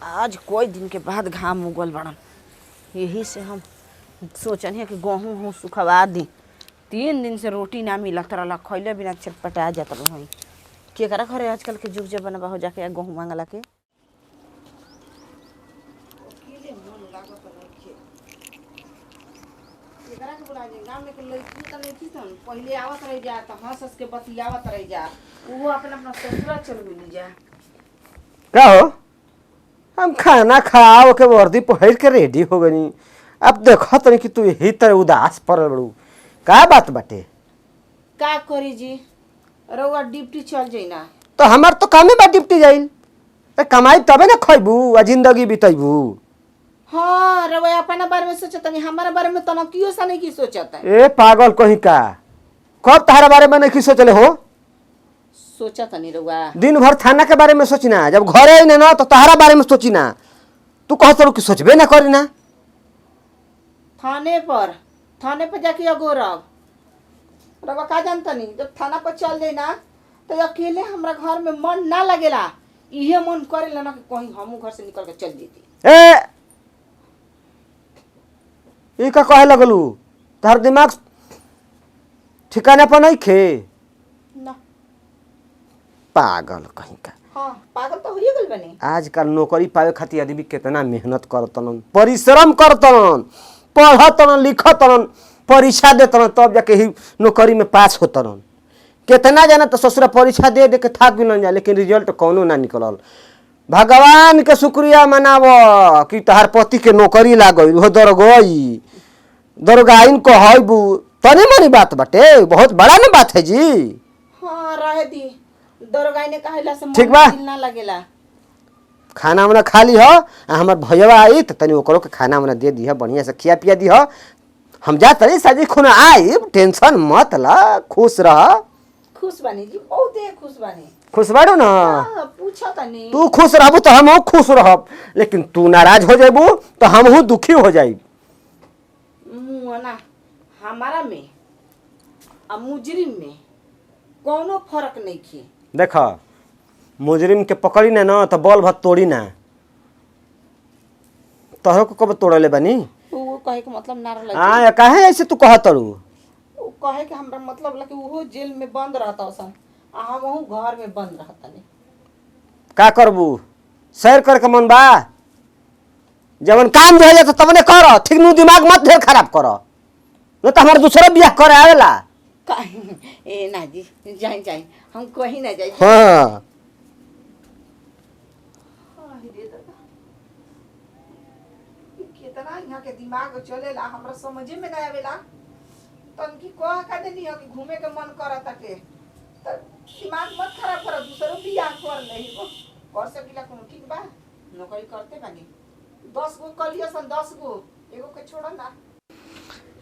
आज कोई दिन के बाद घाम उगल बड़न, यही से हम सोचन है कि गेहूँ सुखवा दी। 3 दिन से रोटी ना मिलत रहा, खैले बिना चटपटा जात रही। केकरा घरे आजकल के जुग जमाना बा हो जाके गेहूँ मांगला के। पहले आवत रह जा तो हंस के बतियावत रह जा, वो अपना अपना ससुरा चल गई जा। का हो हम खाना खाओ के वर्दी पहिर के रेडी हो गनी। अब देखो तनी कि तू यही तरह उदास पड़ल बड़ू, का बात बाटे? का करी जी, रउआ ड्यूटी चल जाई ना। तो हमार तो कामे बा डिप्टी जाइल, तो कमाई तबे ना खइबू आ जिंदगी बिताइबू। हाँ, रउआ अपना बारे में सोचता नहीं, हमारा बारे में तो क्यों सा नहीं की सोचता है। ए पागल कहीं का, कब तहरा बारे में नहीं सोचले हो? सोचता नहीं रउआ, दिन भर थाना के बारे में सोचिना, जब घरे आई ना तो तहरा बारे में सोचिना। तू कहत रहो कि सोचबे ना करी ना। थाने पर जाके अगोरब रउआ का जानता नहीं। जब थाना पर चल जाए ना तो अकेले हमरा घर में मन ना लगेला, इहे मन करेला ना कि कहीं हमू घर से निकल के चल जेती। ए ई का कहे लगलू? तहर दिमाग ठिकाने पर नहीं खे? ना पागल कहीं का। हाँ, पागल तो होइए गइल बनी। आजकल नौकरी पावे खातिर आदमी कितना मेहनत करतन, परिश्रम करतन, पढ़तन, लिखतन, परीक्षा देतन, तब जाके ही नौकरी में पास होतन। कितना जाना तो ससुरा परीक्षा दे दे के थाक भी न जा, लेकिन रिजल्ट कौनो ना निकलल। भगवान के शुक्रिया मनाव कि तहार पति के नौकरी लाग गई, वो दरगई दरगाइन को हईबू, तनी मनी बात बाटे, बहुत बड़ा ना बात है जी। हाँ, रहे दी, दरोगाई ने कहला से ठीक मन बा। दिल ना लगेला। खाना वाना खा ली हो, हमार भैया आई तो तनी ओकरो के खाना वाना दे दी है, बढ़िया से खिया पिया दी हो। हम जा तनी साजी खुन आई, टेंशन मत ला, खुश रह। खुश बानी जी, बहुत खुश बानी। खुश बाड़ू ना? हाँ, पूछा तनी। तू खुश रहबू तो हम खुश रहब, लेकिन तू नाराज हो जाबू तो हम दुखी हो जाइब। मुआना हमारा में आ मुजरिम में कोनो फर्क नहीं खे। देखा मुजरिम के पकड़ी ना तो बल भत तोड़ी ना, तोहरो को कब तोड़ले बानी? वो कहे के मतलब ना रहला। हाँ, काहे ऐसे तू कहतड़ू? वो कहे के हमरा मतलब ला कि वो जेल में बंद रहता ओसन, आ हम घर में बंद रहता नहीं। का करबू? सैर करके मन बा, जवन काम जो है तबने कर, ठीक नु दिमाग मत ढेर खराब कर, न तो हमारे दूसरा बियाह करे आवेला। ए ना जी, जाई हम कहीं ना जाई। हाँ कितना यहाँ के दिमाग चलेला हमरा समझे में ना आवेला। तनकी कह का देनी हो कि घूमे के मन करता के, तो दिमाग मत खराब कर, दूसरो बियाह कर नहीं हो कर सकीला कोनो। ठीक बा, नौकरी करते बानी, 10 गो कर लियो सन, 10 गो, एगो के छोड़ ना।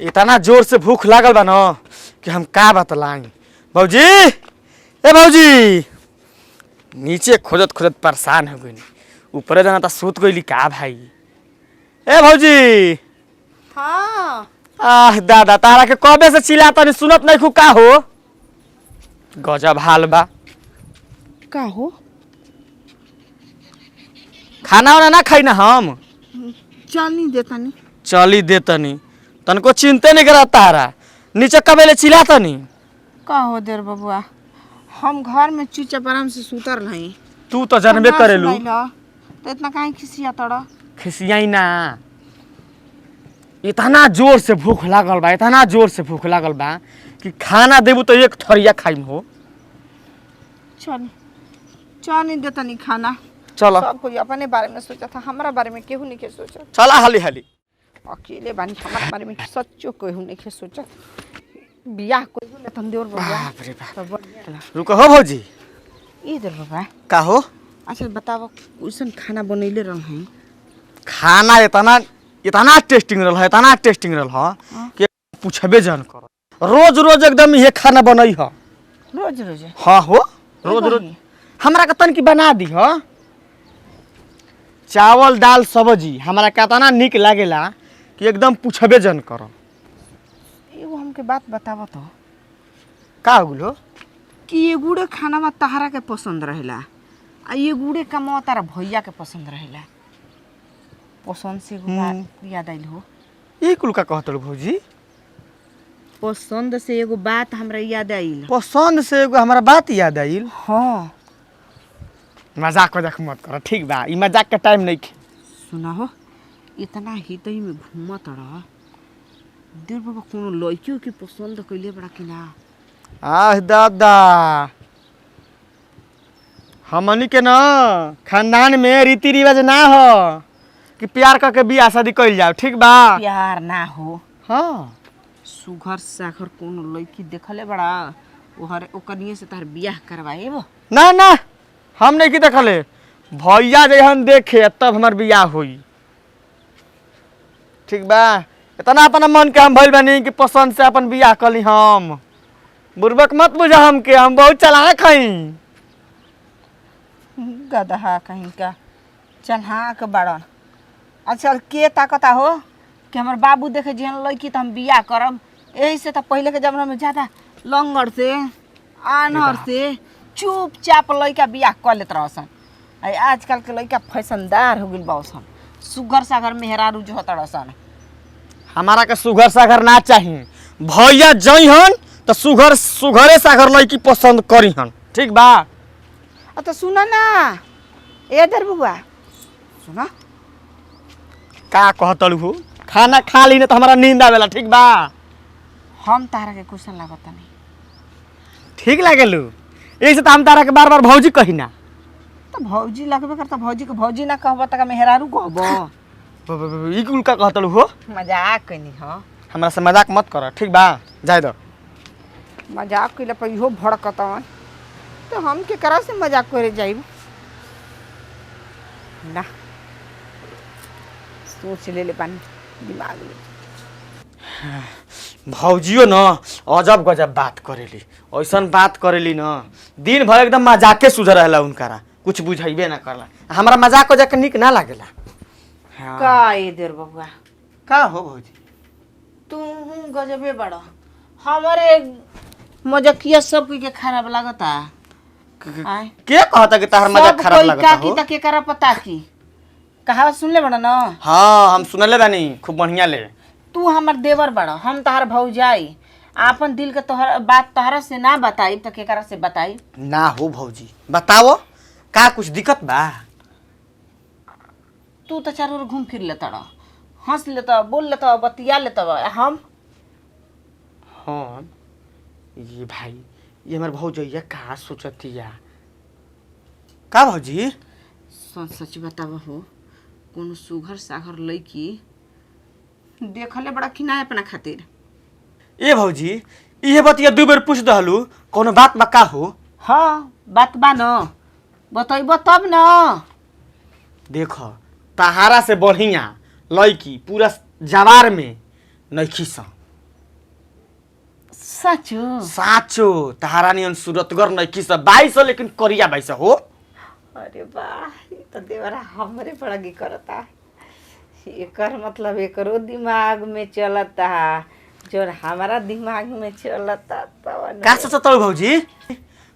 इतना जोर से भूख लागल बा न कि हम का बतलाई। भौजी, ए भौजी, नीचे खोजत खोजत परेशान हो गई, ऊपर जाना तो सूत गई का भाई। ए भौजी। हाँ, आह दादा, तारा के कबे से चिल्लाता नहीं, सुनत नहीं का हो? गजब हाल बा। का हो? खाना वाना ना खाई ना हम? चल नहीं देता नहीं। चली देतनी, तनको चिंते नहीं करा तारा, नीचे कबे ले चिल्लाता नहीं। का हो देर बबुआ, हम घर में चुपचाप आराम से सुतर नहीं। तू तो जानबे करेलू। तो इतना काहे खिसिया तड़ा? खिसियाई ना, इतना जोर से भूख लागल बा, इतना जोर से भूख लागल बा कि खाना देबू तो एक थरिया खाइम हो। चल नहीं देता नहीं खाना। चलो सब कोई अपने बारे में सोचा था, हमारा बारे में केहू नहीं के सोचा। चला हाली हाली। अकेले बानी, हमारे बारे में सच्चो केहू नहीं के सोचा। बियाह कोई ले तन देवर बबुआ। बाप रे बाप। सब बढ़िया। रुको हो भौजी। ई देर बाबा, का हो? अच्छा बताओ, कैसन खाना बनैले रह हैं? खाना इतना टेस्टिंग रहल है, इतना टेस्टिंग रहल है कि पूछबे जान कर। रोज रोज एकदम ये खाना बनई है। रोज रोज? हाँ हो, रोज रोज हमरा के तन की बना दी हो। चावल दाल सब्जी हमरा के इतना निक लागेला कि एकदम पूछबे जन कर। एगो हमके बात बताव तो, का हो गेलो? कि ये गुड़े खाना में तहरा के पसंद रहेला, आ ये गुड़े कमावा तारा भैया के पसंद रहेला। पसंद से एगो बात याद आइल हो। ई कुल का कहत भौजी? पसंद से एगो बात हमरा याद आइल। पसंद से एगो हमारा बात याद आइल। हाँ मजाक वजाक मत कर, ठीक बा? ई मजाक के टाइम नहीं खे। सुना हो, इतना हितई में घूमत रह देर बाबा कोनो लड़कियों की पसंद कैले बड़ा कि ना? आह दादा, हमनी के ना खानदान में रीति रिवाज ना हो कि प्यार करके बियाह शादी कइल जाओ, ठीक बा? प्यार ना हो। हाँ सुघर साखर कोनो लड़की देखले बड़ा ओकनिए से तार बियाह करवाएबो? ना ना, हम नहीं की देखले। भैया जहन देखे तब हमार बियाह होई, ठीक बा? इतना अपना मन के हम भइल बानी कि पसंद से अपन बियाह कली। हम बुर्बक मत बुझा हमके, हम बहुत चालाक हई। गदहा कहीं का चन्हाक बड़न। अच्छा के ताकता हो कि हमार बाबू देखे जिहन लड़की तो हम बियाह करब? यही से तो पहले के जमाना में ज्यादा लंगर से आनर से चुपचाप लड़का बियाह कर लेत रहसन। आजकल के लड़का फैशनदार हो गइल बासन, सुगर सागर मेहरारू जो होता रहसन। हमारा के सुघर सागर ना चाहिए। भैया जइहन तो सुघर सुघरे सागर लड़की पसंद करीहन, ठीक बा? तो सुना ना ए दर बुआ, सुना का कहतलू हो? खाना खा ली ना तो हमारा नींद आवेला, ठीक बा? हम तारा के क्वेश्चन लागत नहीं ठीक लागेलू, यही से तो हम तारा के बार बार भौजी कही ना। तो भौजी लगबे करता, भौजी के भौजी ना कहबो त मेहरारू कहबो। ई कुल का कहतलू हो? मजाक कनी हो। हमरा से मजाक मत कर, ठीक बा? जाए दो। मजाक कइला पर इहो भड़कतवन तो हम के करा से मजाक करे जाइब ना? सोच ले ले पानी दिमाग में। भौजियो न अजब गजब बात करेली, ऐसन बात करेली न दिन भर एकदम मजाके सुझ रहेला उनकारा, कुछ बुझाइबे ना करला। हमरा मजाक वजाक निक ना लागेला। हाँ। का ए देर बबुआ, का हो भौजी? तू गजबे बड़ा। हमारे मजाकिया सब के खराब लागता। आय के कहता कि तार मजाक खराब लागता हो? की के करा पता की कहावत सुन ले बड़ा ना? हाँ हम सुनले बानी खूब बढ़िया ले। तू हमर देवर बड़ा, हम तहार भौजाई। आपन दिल के तोहर बात तोहरा से ना बताई तो केकरा से बताई? ना हो भौजी, बताओ का कुछ दिक्कत बा? तू तो चारों ओर घूम फिर लेता रह, हंस लेता, बोल लेता, बतिया लेता। हम हाँ ये भाई, ये हमार भौजैया का सोचतिया? का भौजी? सच बतावा हो, कोनो सुघर सागर लड़की देखले बड़ा कि ना अपना खातिर? ए भौजी, इहे बतिया दू बेर पूछ दहलू, कोनो बात बा का हो? हाँ बात बा न, बतैबो तब न। देख तहारा से बढ़िया लड़की पूरा जवार में नइखी स। सचो? साचो तहारा नियन सूरतगर नइखी स। 22 लेकिन करिया 22 हो। अरे वाह, ये तो देवरा हमरे बड़ा गी करता। एकर मतलब एकरो दिमाग में चलता जो हमारा दिमाग में चलता। का सोचतलू भौजी?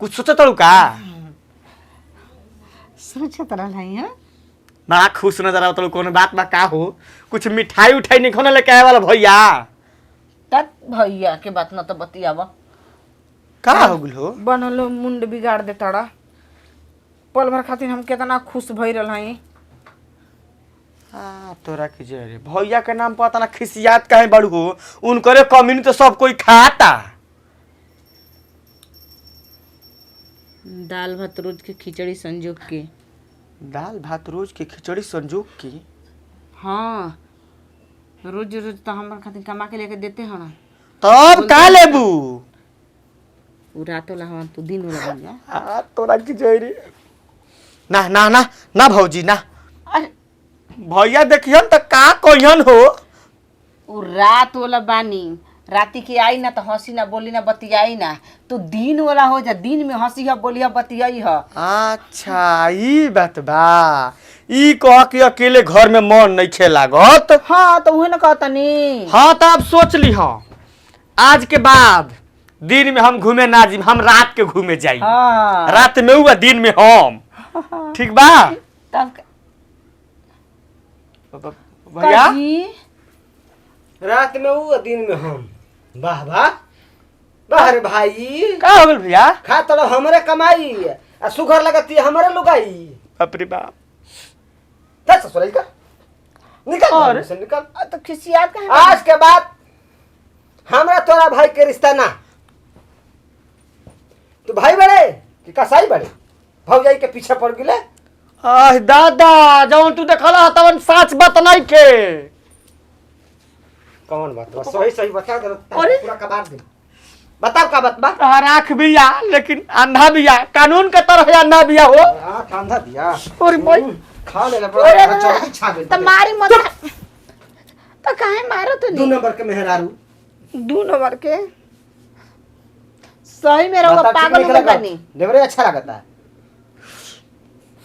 कुछ सोचतलू का? सोचत रहल है। बड़ा खुश नजर आवतलू, कोनो बात बा का हो? कुछ मिठाई उठाई निखो ना लेके आए वाला भैया? तक भैया के बात न तो बतियावा। का हो गेल हो? बनलो मुंड बिगाड़ दे तड़ा। पल भर खातिर हम कितना खुश भई रहल हई। तोरा के जे रे भैया के नाम पता ना खिसियात काहे बड़ू हो? उनकरे कम्युनिटी तो सब कोई खाता। दाल भात रोज के खिचड़ी संजोग के। दाल भात रोज के खिचड़ी संजोग की? हाँ रोज रोज तो हमारे खातिर कमा के लेके देते हो ना। तब का लेबू? उ रातो ला हम तू दिन वाला बन जा। तोरा के जे रे ना ना ना ना भौजी ना। अरे भैया देखियन त का कहियन हो? उ रात वाला बानी, राती के आई ना तो हंसी ना बोली ना बतियाई ना। तू दिन वाला हो जा, दिन में हंसी है बोली है बतियाई है। अच्छा ई बात बा। ई कह के अकेले घर में मन नहीं खे लागत। हाँ तो उहे ना कहतनी। हाँ तो अब सोच ली हो, आज के बाद दिन में हम घूमे ना जी, हम रात के घूमे जाई। हाँ रात में हुआ दिन में हम, ठीक बा? तब भैया काजी रात में वो दिन में हम वाह वाह वाह रे भाई का हो गेल भैया खा तो हमरे कमाई आ सुगर लगती है हमरे लुगाई बाप रे बाप चल ससुराल का निकल और? घर से निकल तो खिसियात कहे आज के बाद हमरा तोरा भाई के रिश्ता ना तू भाई बड़े कि कसाई बड़े भौजाई के पीछे पड़ गेले आह दादा जौन तू देखला तवन सच बात नहीं के कौन बात बा सही सही बता दे अरे? पूरा कबार दे बताओ का बात बा राख बिया लेकिन अंधा बिया कानून के तरह अंधा बिया हो हां ठंडा दिया और भाई खा ले अरे बड़ा चौकी छा गई तो मारी मत तो काहे मारो तो 2 नहीं नंबर के मेहरारू 2 नंबर के सही में रहो बता, ठीक पागल हो निकला का? बनी देवरे अच्छा लगता है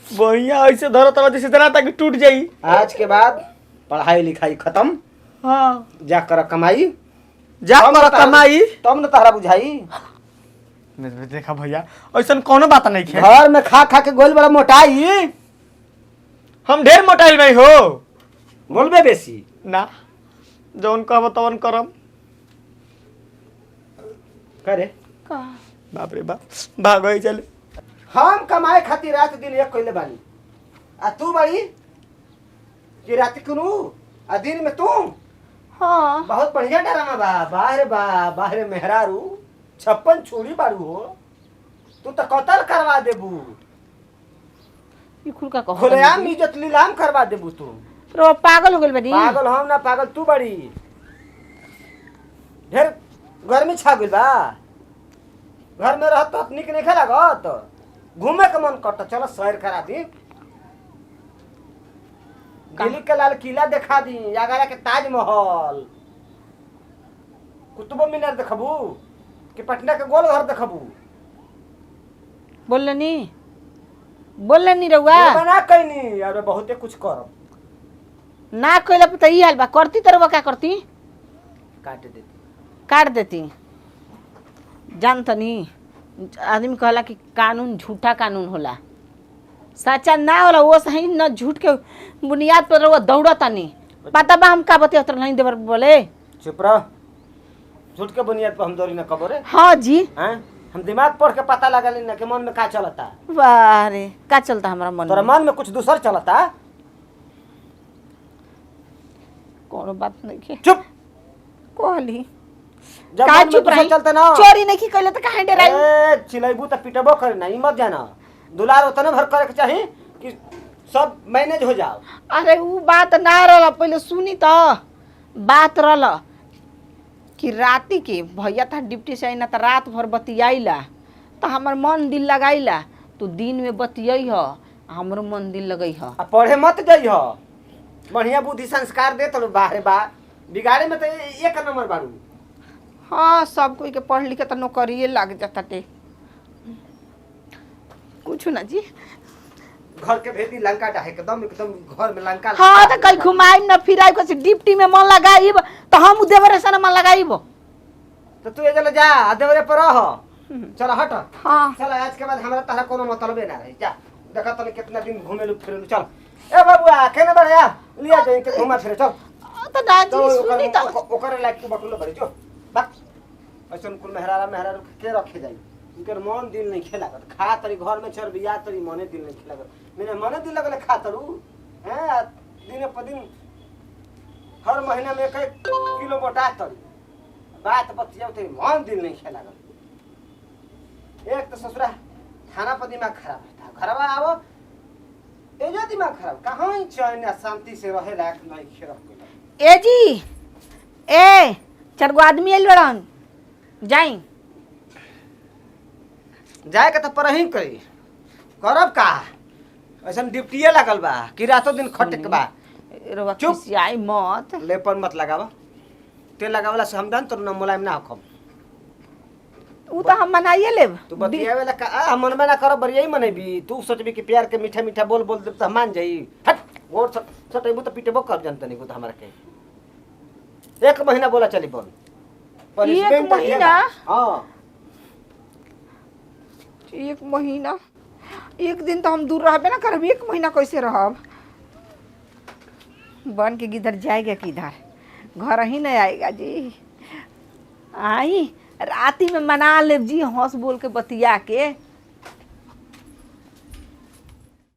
भैया ऐसे धरो तरह जैसे तरह तक टूट जाई आज के बाद पढ़ाई लिखाई खत्म हां जा कर कमाई जा तब न कर तहरा- कमाई तब न तहरा बुझाई देखा भैया ऐसा कोनो बात नहीं खे घर में खा खा के गोल बड़ा मोटाई हम ढेर मोटाइल भाई हो बोलबे बेसी ना जौन कहब तवन करम करे का बाप रे बाप भागो चल हम कमाए खातिर रात दिन एक कइले बानी आ तू बड़ी कि रात कुनू आ दिन में तू हां बहुत बढ़िया ड्रामा बा बाहरे मेहरारू 56 छुरी बारू हो तू तो कतल करवा देबू ये खुल का कहो खुलेआम इज्जत लीलाम करवा देबू तू रो पागल हो गेल बनी पागल हम ना पागल तू बड़ी ढेर गर्मी छा गइल बा घर में रहत तो निक नहीं लागत घूमे के मन करता चलो सैर करा दी दिल्ली के लाल किला दिखा दी आगरा के ताजमहल कुतुब मीनार देखबू कि पटना के गोल घर देखबू बोलनी रहुआ बना कैनी अरे बहुते कुछ करब ना कइला पे त ई हाल बा करती तरवा का करती काट देती काट देती जानतनी आदमी कहला कि कानून झूठा कानून होला सच्चा ना होला वो सही न झूठ के बुनियाद पर रहुआ दौड़तनी पता बा हम का बतिया नहीं देवर बोले चुप रह झूठ के बुनियाद पर हम दौड़ी न कबरे हाँ जी हैं हम दिमाग पढ़ के पता लगा ना कि मन में का चलता वाह रे का चलता हमारा मन तोरा में मन में कुछ दूसर चलता कोनो बात नहीं के चुप कहली जब का मन में चुप दूसर रही चलता ना चोरी नहीं की कइले त काहे डराई ए चिलैबू तो पिटबो करे ना ई मत जाना दुलार उतने भर करे के चाही कि सब मैनेज हो जाओ अरे ऊ बात ना रहल पहले सुनी त बात रहल कि राती के भैया था डिप्टी से ना त रात भर बतियाइला त हमर मन दिल लगाइला तू दिन में बतियई ह हमरो मन दिल लगई ह आ पढ़े मत जाई हो बढ़िया बुद्धि संस्कार दे तो बाहरे बा बिगाड़े में तो एक नंबर बारू हाँ सब कोई के पढ़ लिख के त नौकरिए लाग जाता टे कुछ ना जी घर के भेदी लंका डाहे एकदम एकदम घर में लंका हाँ त कहीं घुमाई न फिराई कसी डिप्टी में मन लगाइब त हम देवरे से मन लगाइब तो तू एजल जा आ देवरे पर रह चल हट हाँ चल आज के बाद हमरा तारा कोनो मतलबे ना रही जा देखा तने कितना दिन घूमेलु फिरेलु चल ए बाबूआ केने बढ़िया लिया जाई के घुमा फिरे चल त दादी सुनी त ओकर लायक तू बकुलो बड़ी जो बक ऐसन कुल मेहरारू के रखे जाई उनकर मन दिल नहीं खेला कर खा तरी घर में चल बिया तरी मने दिल नहीं खेला कर मैंने मने दिल लगले खा तरू हैं दिन पर दिन हर महीना में 1 किलो मोटा तरी बात बतिया तरी मन दिल नहीं खेला कर एक तो ससुरा खाना पर दिमाग खराब था घरवा आवो एजो दिमाग खराब कहां चैन आ शांति से रहे लायक नहीं खेला ए जी ए 4 गो आदमी आइल बड़न जाई जाए के तो परही करी करब का ऐसन ड्यूटिए लागल बा कि रातों दिन खटे के बा रवा चुप। खिसियाई मत लेपर मत लगावा तेल लगावला से हम जान तो ना मुलायम ना होखम ऊ त हम मनाइए लेब तू बतियावेला का आ मन में ना करब बरियाई मनेबी तू सोचबी कि प्यार के मीठा मीठा बोल बोल देब त मान जाई हट गोर सटैबू त पिटेबो कर जानत नहीं को हमरा के 1 महीना बोला चली बोल एक महीना? हां 1 महीना 1 दिन तो हम दूर रहबे ना करब 1 महीना कैसे रहब बन के किधर जाएगा किधर, घर ही नहीं आएगा जी। आई राती में मना ले जी, हंस बोल के बतिया के